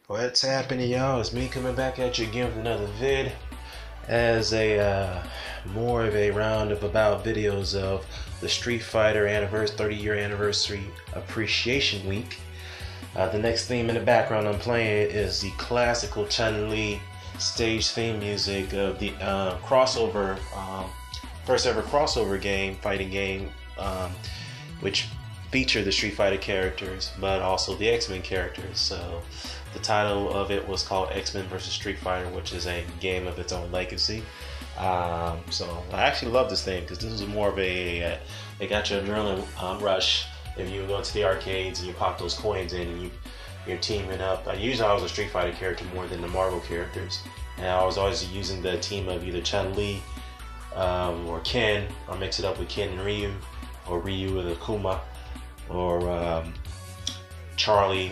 What's happening, y'all? It's me coming back at you again with another vid as a more of a round of about videos of the Street Fighter anniversary 30-year anniversary appreciation week. The next theme in the background I'm playing is the classical Chun-Li stage theme music of the crossover first ever crossover game, fighting game, which featured the Street Fighter characters, but also the X-Men characters. So the title of it was called X-Men vs. Street Fighter, which is a game of its own legacy. So I actually love this thing because this was more of a it got your adrenaline rush if you go to the arcades and you pop those coins in and you're teaming up. Usually I was a Street Fighter character more than the Marvel characters, and I was always using the team of either Chun-Li or Ken, or mix it up with Ken and Ryu, or Ryu with Akuma, or Charlie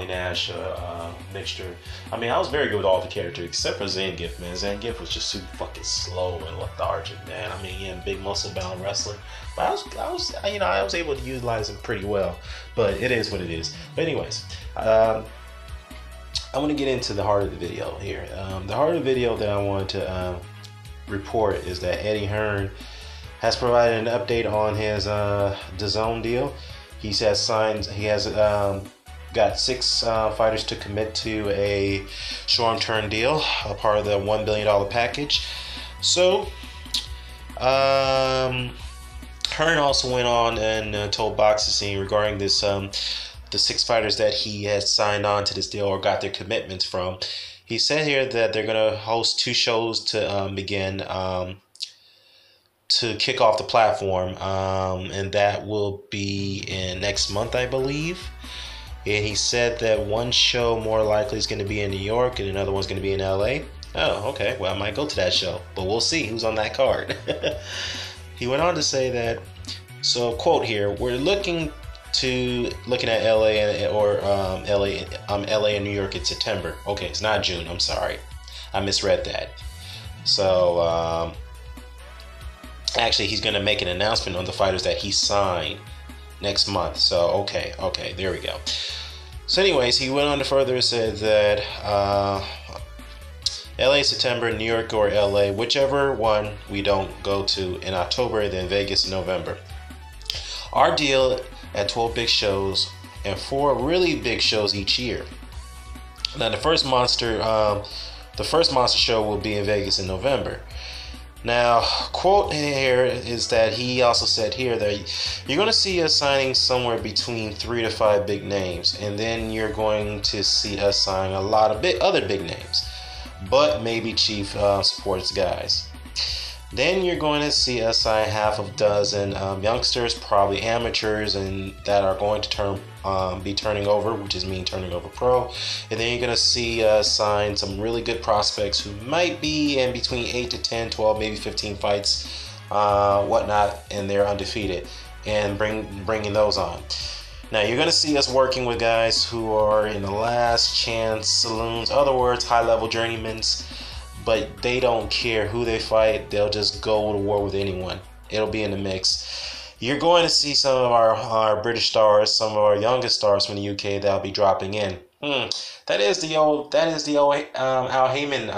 Nash mixture. I mean, I was very good with all the characters except for Zangief, man. Zangief was just super fucking slow and lethargic, man. I mean, he had big muscle bound wrestling, but I was able to utilize him pretty well. But it is what it is. But anyways, I want to get into the heart of the video here. The heart of the video that I want to report is that Eddie Hearn has provided an update on his DAZN deal. He has got 6 fighters to commit to a short-term deal, a part of the $1 billion package. So, Hearn also went on and told Boxing regarding this, the 6 fighters that he has signed on to this deal or got their commitments from. He said here that they're going to host 2 shows to begin to kick off the platform, and that will be in next month, I believe. And he said that one show more likely is going to be in New York and another one's going to be in LA. Oh, okay. Well, I might go to that show, but we'll see who's on that card. He went on to say that, so quote here, we're looking at LA or LA and New York in September. Okay, it's not June. I'm sorry. I misread that. So, actually, he's going to make an announcement on the fighters that he signed next month. So okay, there we go. So anyways, he went on to further said that LA September, New York or LA, whichever one we don't go to in October, then Vegas in November. Our deal at 12 big shows and 4 really big shows each year. Now the first monster show will be in Vegas in November. Now, quote here is that he also said here that you're going to see us signing somewhere between 3 to 5 big names, and then you're going to see us sign a lot of other big names, but maybe chief sports guys. Then you're going to see us sign half of dozen youngsters, probably amateurs, and that are going to be turning over, which is mean turning over pro. And then you're going to see us sign some really good prospects who might be in between 8 to 10, 12, maybe 15 fights, whatnot, and they're undefeated, and bringing those on. Now you're going to see us working with guys who are in the last chance saloons, other words, high-level journeymen. But they don't care who they fight. They'll just go to war with anyone. It'll be in the mix. You're going to see some of our British stars, some of our youngest stars from the UK that'll be dropping in. That is the old Al Heyman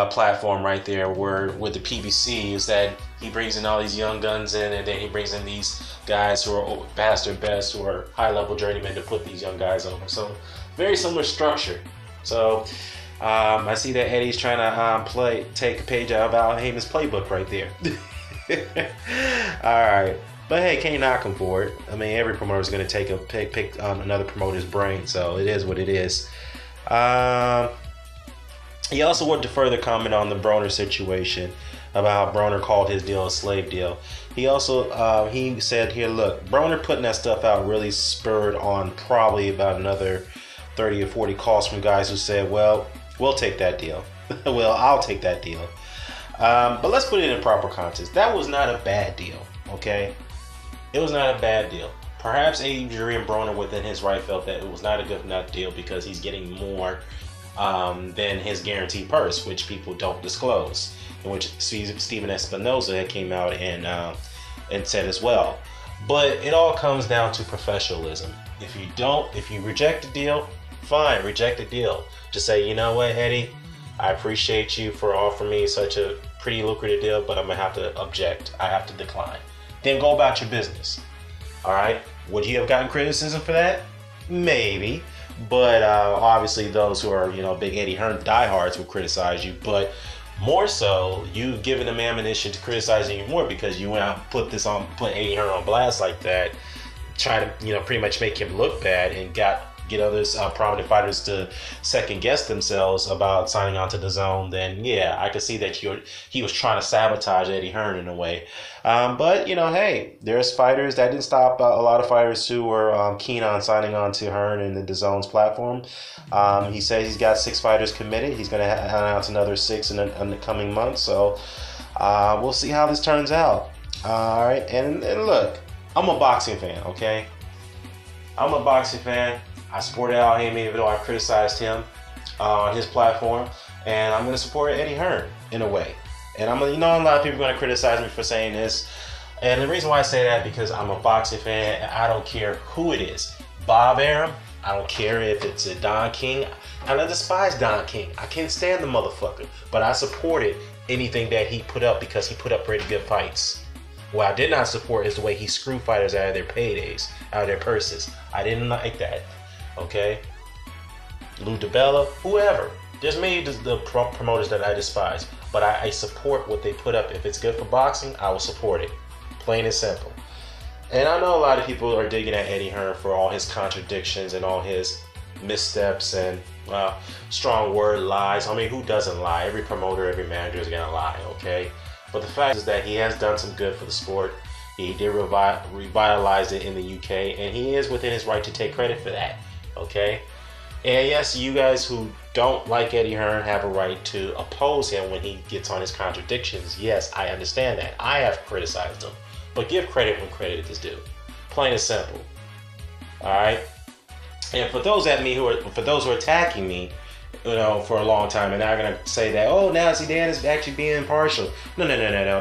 platform right there, where with the PBC is that he brings in all these young guns in, and then he brings in these guys who are past their best, who are high-level journeymen, to put these young guys over. So very similar structure. So. I see that Eddie's trying to take a page out of Al Heyman's playbook right there. All right, but hey, can't knock him for it. I mean, every promoter is going to take a pick another promoter's brain, so it is what it is. He also wanted to further comment on the Broner situation, about how Broner called his deal a slave deal. He also he said here, look, Broner putting that stuff out really spurred on probably about another 30 or 40 calls from guys who said, well, we'll take that deal. Well, I'll take that deal. But let's put it in proper context. That was not a bad deal, okay? It was not a bad deal. Perhaps Adrian Broner within his right felt that it was not a good enough deal because he's getting more than his guaranteed purse, which people don't disclose, in which Steven Espinoza came out and said as well. But it all comes down to professionalism. If you reject the deal, fine, reject the deal. Just say, you know what, Eddie, I appreciate you for offering me such a pretty lucrative deal, but I'm gonna have to object. I have to decline. Then go about your business. All right. Would you have gotten criticism for that? Maybe. But obviously those who are, big Eddie Hearn diehards will criticize you. But more so, you've given them ammunition to criticize you more because you went out and put Eddie Hearn on blast like that, try to, pretty much make him look bad and get others prominent fighters to second guess themselves about signing on to DAZN. Then yeah, I could see that he was trying to sabotage Eddie Hearn in a way. But hey, there's fighters that didn't stop a lot of fighters who were keen on signing on to Hearn and the DAZN's platform. He says he's got 6 fighters committed. He's going to announce another 6 in the coming months. So we'll see how this turns out. All right, and look, I'm a boxing fan. Okay, I'm a boxing fan. I supported Al Haymon even though I criticized him on his platform, and I'm going to support Eddie Hearn in a way. And a lot of people are going to criticize me for saying this, and the reason why I say that because I'm a boxing fan and I don't care who it is. Bob Arum, I don't care if it's a Don King. I don't despise Don King. I can't stand the motherfucker, but I supported anything that he put up because he put up pretty good fights. What I did not support is the way he screwed fighters out of their paydays, out of their purses. I didn't like that. Okay, Lou DiBella, whoever. There's many the promoters that I despise, but I support what they put up. If it's good for boxing, I will support it. Plain and simple. And I know a lot of people are digging at Eddie Hearn for all his contradictions and all his missteps and strong word lies. I mean, who doesn't lie? Every promoter, every manager is gonna lie. Okay, but the fact is that he has done some good for the sport. He did revitalize it in the UK, and he is within his right to take credit for that. Okay, and yes, you guys who don't like Eddie Hearn have a right to oppose him when he gets on his contradictions. Yes, I understand that. I have criticized him, but give credit when credit is due. Plain and simple. All right. And for those who are attacking me, for a long time, and they're gonna say that, oh, now Dan is actually being impartial. No,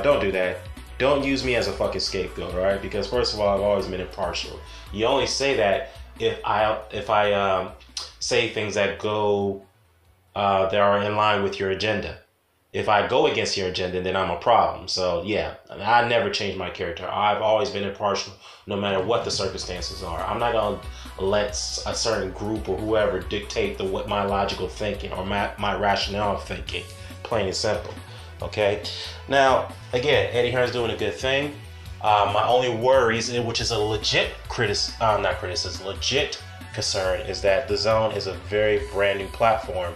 don't do that. Don't use me as a fucking scapegoat, all right? Because first of all, I've always been impartial. You only say that if I say things that are in line with your agenda. If I go against your agenda, then I'm a problem. So yeah, I never change my character. I've always been impartial, no matter what the circumstances are. I'm not gonna let a certain group or whoever dictate what my logical thinking or my rationale of thinking. Plain and simple. Okay. Now again, Eddie Hearn's doing a good thing. My only worries, which is a legit legit concern, is that DAZN is a very brand new platform.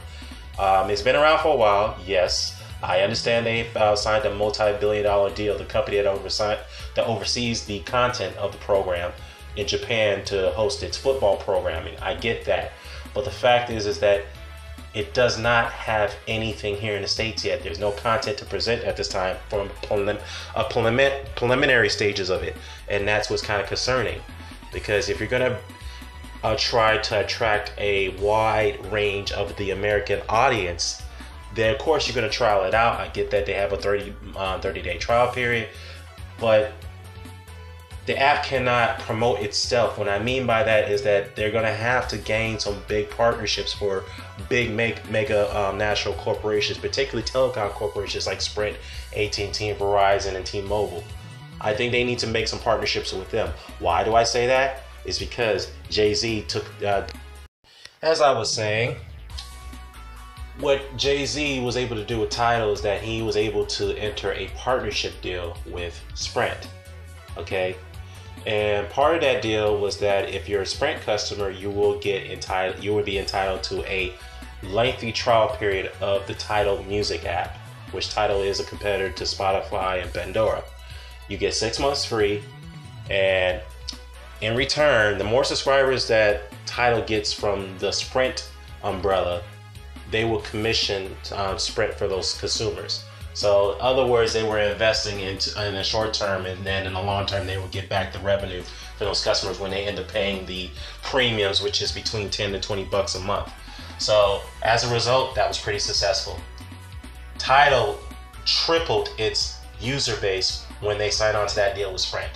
It's been around for a while, yes. I understand they signed a multi-billion-dollar deal. The company that oversees the content of the program in Japan to host its football programming. I get that, but the fact is that it does not have anything here in the States yet. There's no content to present at this time from preliminary stages of it, and that's what's kind of concerning. Because if you're gonna try to attract a wide range of the American audience, then of course you're going to trial it out. I get that they have a 30-day trial period, but the app cannot promote itself. What I mean by that is that they're going to have to gain some big partnerships for big mega national corporations, particularly telecom corporations like Sprint, AT&T, and Verizon, and T-Mobile. I think they need to make some partnerships with them. Why do I say that? It's because Jay-Z took, as I was saying, what Jay-Z was able to do with Tidal is that he was able to enter a partnership deal with Sprint. Okay, and part of that deal was that if you're a Sprint customer, you will be entitled to a lengthy trial period of the Tidal Music app, which Tidal is a competitor to Spotify and Pandora. You get 6 months free, and in return, the more subscribers that Tidal gets from the Sprint umbrella, they will commission Sprint for those consumers. So in other words, they were investing in the short term, and then in the long term, they will get back the revenue for those customers when they end up paying the premiums, which is between 10 to 20 bucks a month. So as a result, that was pretty successful. Tidal tripled its user base when they signed on to that deal with Sprint.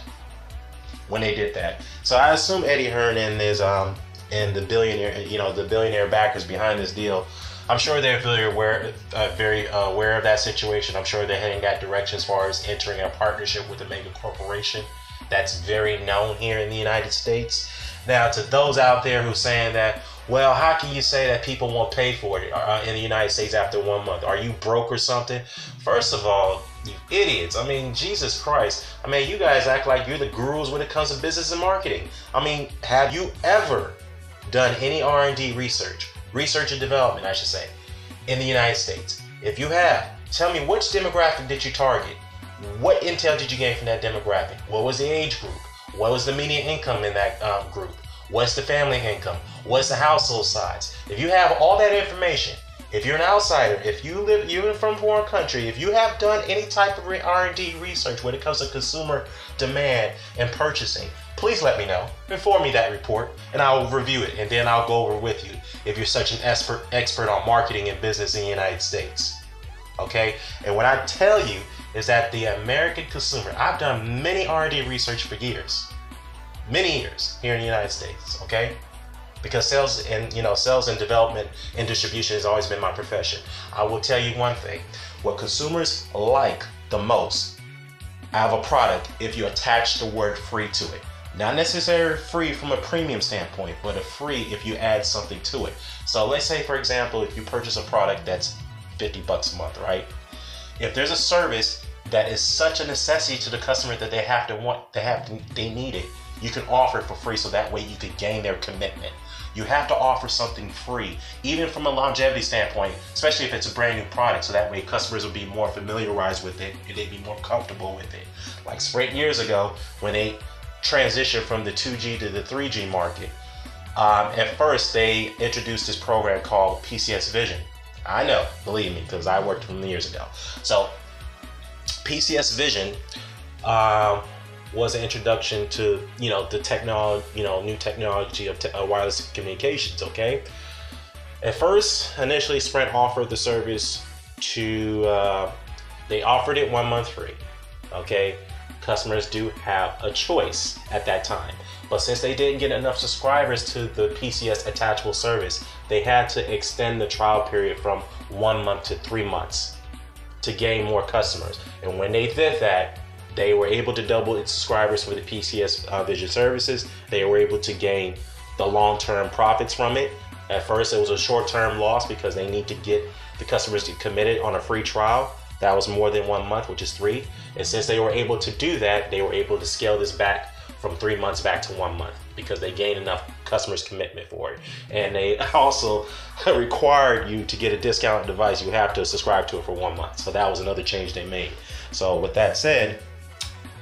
when they did that. So I assume Eddie Hearn and his and the billionaire, the billionaire backers behind this deal, I'm sure they're very aware of that situation. I'm sure they're heading that direction as far as entering a partnership with a mega corporation that's very known here in the United States. Now, to those out there who are saying that, well, how can you say that people won't pay for it in the United States after 1 month? Are you broke or something? First of all, you idiots. I mean, Jesus Christ. I mean, you guys act like you're the gurus when it comes to business and marketing. I mean, have you ever done any R&D research and development, I should say, in the United States? If you have, tell me, which demographic did you target? What intel did you gain from that demographic? What was the age group? What was the median income in that group? What's the family income? What's the household size? If you have all that information, if you're an outsider, if you live even from a foreign country, if you have done any type of R&D research when it comes to consumer demand and purchasing, please let me know. Inform me that report, and I'll review it, and then I'll go over with you if you're such an expert on marketing and business in the United States. Okay? And what I tell you is that the American consumer, I've done many R&D research for years. Many years here in the United States, okay? Because sales and development and distribution has always been my profession. I will tell you one thing: what consumers like the most out of a product, if you attach the word free to it. Not necessarily free from a premium standpoint, but a free if you add something to it. So let's say, for example, if you purchase a product that's $50 a month, right? If there's a service that is such a necessity to the customer that they need it, you can offer it for free, so that way you could gain their commitment. You have to offer something free, even from a longevity standpoint, especially if it's a brand new product, so that way customers will be more familiarized with it and they'd be more comfortable with it. Like Sprint years ago, when they transitioned from the 2G to the 3G market, at first they introduced this program called PCS Vision. I know, believe me, because I worked from years ago. So PCS Vision was an introduction to the technology, new technology of wireless communications. Okay, at first, initially, Sprint offered the service to they offered it 1 month free. Okay, customers do have a choice at that time, but since they didn't get enough subscribers to the PCS attachable service, they had to extend the trial period from 1 month to 3 months to gain more customers. And when they did that, they were able to double its subscribers for the PCS Vision services. They were able to gain the long-term profits from it. At first, it was a short-term loss because they need to get the customers to committed on a free trial. That was more than 1 month, which is 3. And since they were able to do that, they were able to scale this back from 3 months back to 1 month because they gained enough customers' commitment for it. And they also required you to get a discounted device. You have to subscribe to it for 1 month. So that was another change they made. So with that said,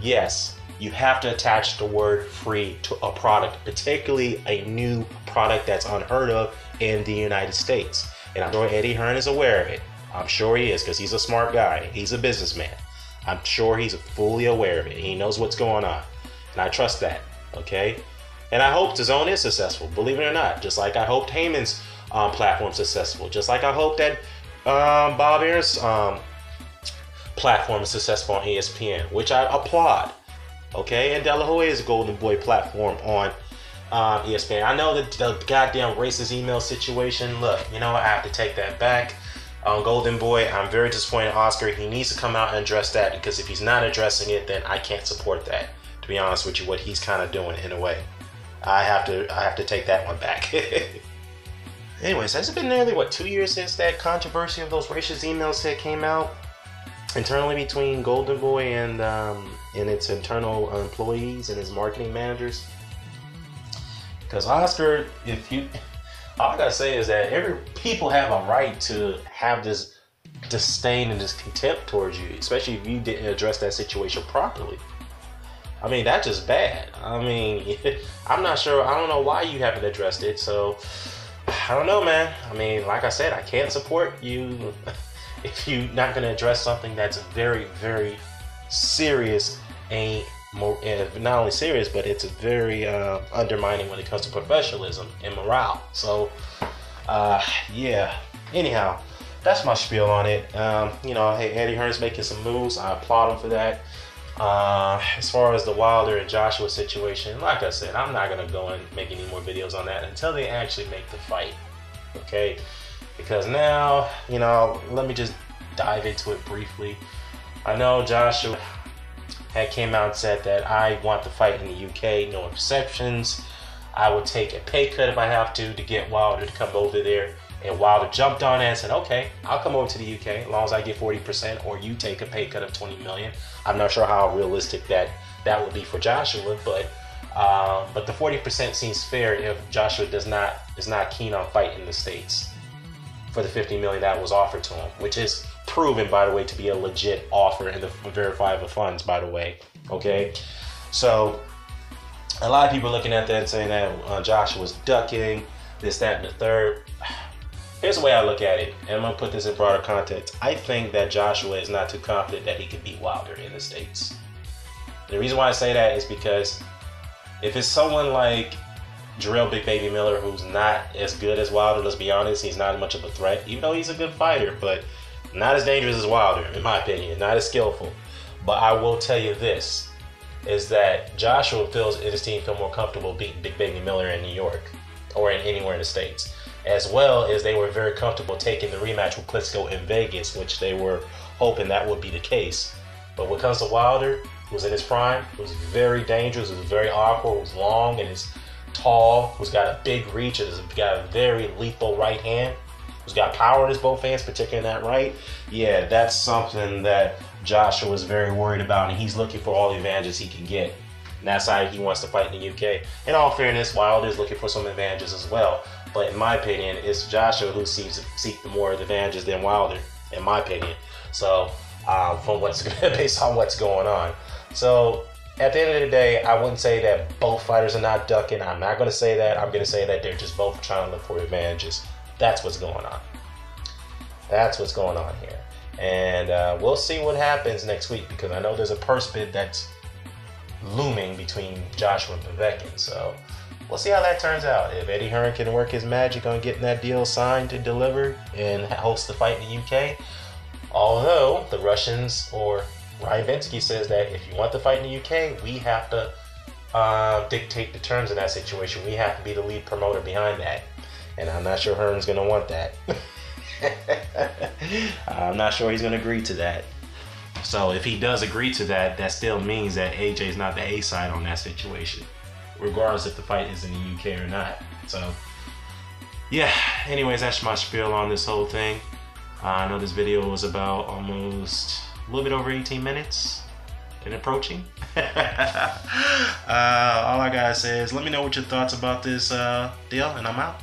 yes, you have to attach the word free to a product, particularly a new product that's unheard of in the United States. And I'm sure Eddie Hearn is aware of it. I'm sure he is, because he's a smart guy. He's a businessman. I'm sure he's fully aware of it. He knows what's going on. And I trust that, okay? And I hope DAZN is successful, believe it or not. Just like I hoped Heyman's platform successful. Just like I hope that Bob Air's platform is successful on ESPN, which I applaud. Okay, and De La Hoya's Golden Boy platform on ESPN. I know that the goddamn racist email situation. Look, I have to take that back. On Golden Boy, I'm very disappointed in Oscar. He needs to come out and address that, because if he's not addressing it, then I can't support that. To be honest with you, what he's kind of doing in a way, I have to take that one back. Anyways, has it been nearly 2 years since that controversy of those racist emails that came out internally between Golden Boy and its internal employees and his marketing managers? Because Oscar, all I gotta say is that people have a right to have this disdain and this contempt towards you, especially if you didn't address that situation properly. I mean, that's just bad. I mean, I'm not sure. I don't know why you haven't addressed it. So, I don't know, man. I mean, like I said, I can't support you if you're not going to address something that's very, very serious. Not only serious, but it's very undermining when it comes to professionalism and morale. So, yeah. Anyhow, that's my spiel on it. Hey, Eddie Hearn's making some moves. I applaud him for that. As far as the Wilder and Joshua situation, like I said, I'm not gonna go and make any more videos on that until they actually make the fight. Okay, because now, you know, let me just dive into it briefly. I know Joshua had came out and said that I want the fight in the UK, no exceptions. I would take a pay cut if I have to get Wilder to come over there. And Wilder jumped on that and said, okay, I'll come over to the UK as long as I get 40% or you take a pay cut of 20 million. I'm not sure how realistic that would be for Joshua, but the 40% seems fair if Joshua is not keen on fighting in the States for the 50 million that was offered to him, which is proven, by the way, to be a legit offer in the verifiable funds, by the way. Okay, so a lot of people are looking at that and saying that Joshua's ducking this, that, and the third. Here's the way I look at it, and I'm going to put this in broader context. I think that Joshua is not too confident that he can beat Wilder in the States. And the reason why I say that is because if it's someone like Jarrell Big Baby Miller, who's not as good as Wilder, let's be honest, he's not much of a threat, even though he's a good fighter, but not as dangerous as Wilder, in my opinion, not as skillful. But I will tell you this, is that Joshua feels, and his team feel more comfortable beating Big Baby Miller in New York or anywhere in the States. As well as they were very comfortable taking the rematch with Klitschko in Vegas, which they were hoping that would be the case. But when it comes to Wilder, who was in his prime, it was very dangerous, it was very awkward, it was long, and it's tall, who's got a big reach, and has got a very lethal right hand, who's got power in his both hands, particularly in that right. Yeah, that's something that Joshua was very worried about, and he's looking for all the advantages he can get. And that's how he wants to fight in the UK. In all fairness, Wilder's looking for some advantages as well. But in my opinion, it's Joshua who seems to seek the more advantages than Wilder, in my opinion. So, from based on what's going on. So, at the end of the day, I wouldn't say that both fighters are not ducking. I'm not going to say that. I'm going to say that they're just both trying to look for advantages. That's what's going on. That's what's going on here. And we'll see what happens next week, because I know there's a purse bid that's looming between Joshua and Povetkin. So we'll see how that turns out. If Eddie Hearn can work his magic on getting that deal signed and delivered and host the fight in the UK. Although the Russians or Ryan Bensky says that if you want the fight in the UK, we have to dictate the terms in that situation. We have to be the lead promoter behind that. And I'm not sure Hearn's going to want that. I'm not sure he's going to agree to that. So if he does agree to that, that still means that AJ is not the A side on that situation, regardless if the fight is in the UK or not. So yeah, anyways, that's my spiel on this whole thing. I know this video was about almost a little bit over 18 minutes and approaching. All I gotta say is let me know what your thoughts about this deal, and I'm out.